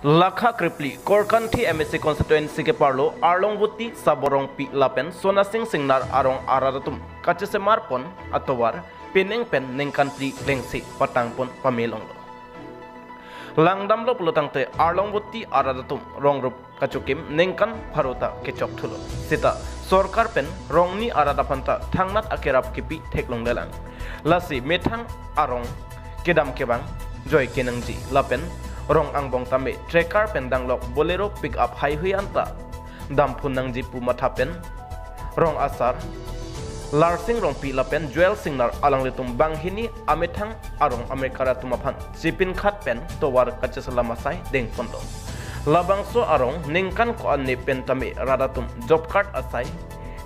Lakha Kripli, Korkanthi MSC constituency ke parlo, Arlongvoti, Saborong Pi Lapen, Sonasing Singnar Arong Aradatum, Kacheselam pon, Tover, Peneng pen, ningkan Pri Lengsi, Patang pon, Pamelong. Langdam lo pulutangte, Arlongvoti Aradatum, Rongrup, Kachokim, ningkan Parota, Kechok Tulo. Sita, Sorkar pen, Rongni Aradapanta, Tangnat Akerap Kipi, Teklong Delang. Lasi, Metang Arong, Kedam Kebang, Joy Kenangji, Lapen, Rong angbong tame tracker pendang lok bolero pick up highway anta dampun nang jipu matapen rong asar larsing rong pi lapen juel singnar alang litum banghini amethang arong amerikara tumapan sipin khat pen Tover kacheselam masai deng pondo labangso arong ningkan ko anne pen tame radatum job card asai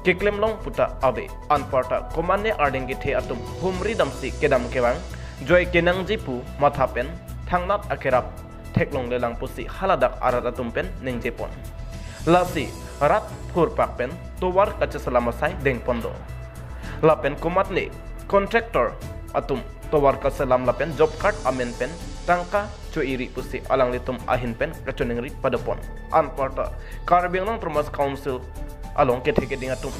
kiklem long puta abe anparta komane ardenggi the atum humri damsi kedam kewang joy kenang jipu matapen thangnat akerap Teklong lelang pusi haladak aradatum pen ning Jepon. Lasi rat phur pak pen Tover kacheselam masai deng pondo. Lapen kumatni contractor atum Tover kacheselam lapen job card amen pen tangka cuiri pusi alang litum ahin pen kachonengri padapon. Anparta Karbiang Promas Council along ke theke ding atum.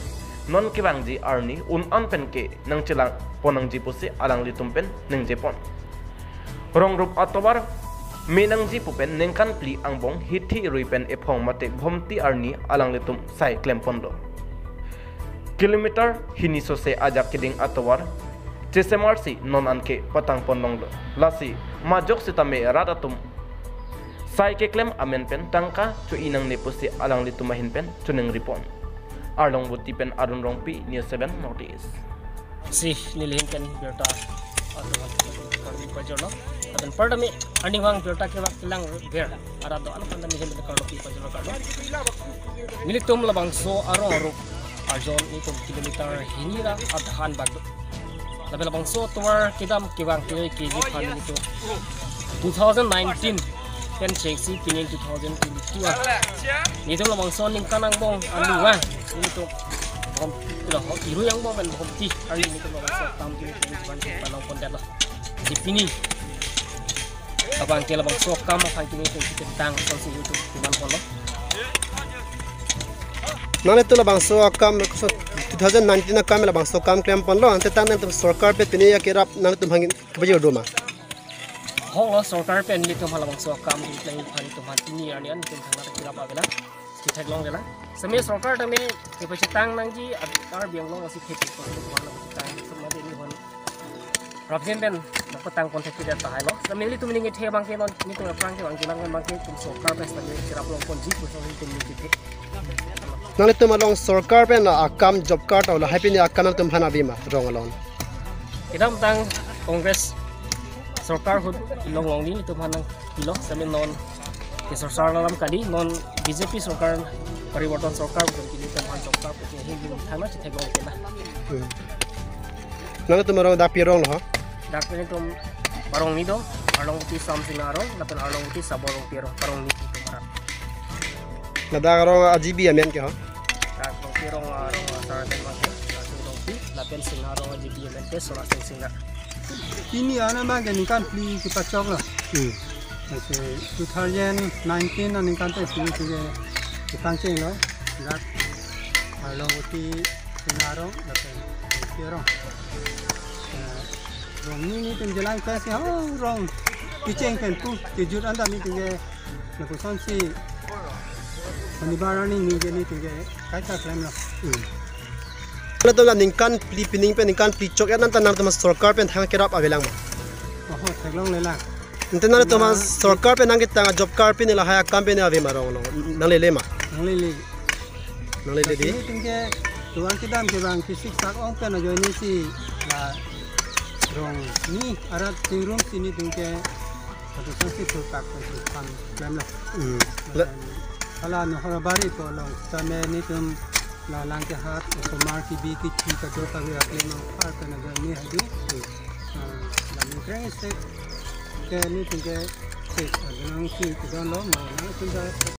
Non kibangji arni an pen ke nang chilang ponang ji pusi alang litum pen ning Jepon. Rongrup Tover Menangji pupen ningkan pli angbong hiti ruipen epong mate bhomti arni alang litum sai klempondo. Kilometer hini sose ajak kiding Tover cesemarsi non anke patang pondonglo. Lasi majok sitame radatum sai ke klem amen pen tangka cu inang nepusi alang litum mahin pen cuneng ripon. Arlongvoti pen arun rongpi News 7 Notice. Si nilihinkan berta atau kami pajono dan perdami ani wang berta ke waktu lang ber arado ano pandami hen de karlo pi pajono karlo militum labangso arong rup ajon itu kilometer hinira adhan bag labe labangso Tover kidam kiwang kg pan itu 2019 pen cheksi pining 2022 itu labangso ningkan angbong anu wa itu om ilo iru yang bong ben bom ti ari itu labangso tam kini ban palang pondat lah di pini abang kela bang sokam apa kini itu tentang konsi itu kuman polo nane tu labang sokam 2019 na kam labang sokam klem polo ante tan tu sarkar pe tini ya kerap nane tu hangin kebajo doma hong sarkar pe ni tu labang sokam di lang pani tu tini ani an tu thana kira pa bela kita long bela semi sarkar tame ke pacetang nangji ar biang long masih kheti ko tu mana kita semua ini hon Rapjen napatang kontak kita tahay lo. Namili tu miningit he bangke non ni tu prang ke bangke lang bangke tum sarkar pe sa sirap long konji ko sa tum ni nane tu malong sarkar pe na akam job card aw happy ni akam tum hana bima rong alon idam tang kongres sarkar hud ilong long ni tu hanang ilo samin non ke sarkar dalam kadi non BJP sarkar pariwartan sarkar ko kini tu han sarkar ko ni hin thana chithai gong ke na nane tu marong da pirong lo Dakne tum parong ni do Arlongvoti something arong lapan Arlongvoti saborong pero parong ni itu marap nadagaro ajibi amen ke ho Arlong pero arong sarden mate Arlongvoti lapan singarong ajibi amen ke sora singar ini ana maga ningkan pli kita cok lah masih 2019 na ningkan te sini sini kita ceng lo dak Arlongvoti singarong lapan pero rongni ni tem jalan ke si rong kiceng pen pu tijut anda ni tinge na pusan si panibaran ni je ni tinge kaita klem la Kalau tu ningkan pli pining pen ningkan pli chok ya nanti nanti mas sarkar pen thang kerap abelang ma oh teglong lela nanti nanti tu mas sarkar pen nang kita job card pen nila haya kam pen ave ma rong nang lele ma nang lele di ni tinge tuan kidam ke bang fisik sak ong pen ajo ni si la rong ni arat tingrum sini tingke satu sesi terpak kan klem la ala no harabari to long tame ni tum la lang ke hat to mar ki bi ki ka jo ta ga klem no par kana ga ni hadu la ni kreng se ke ni tingke se long ki to lo mo na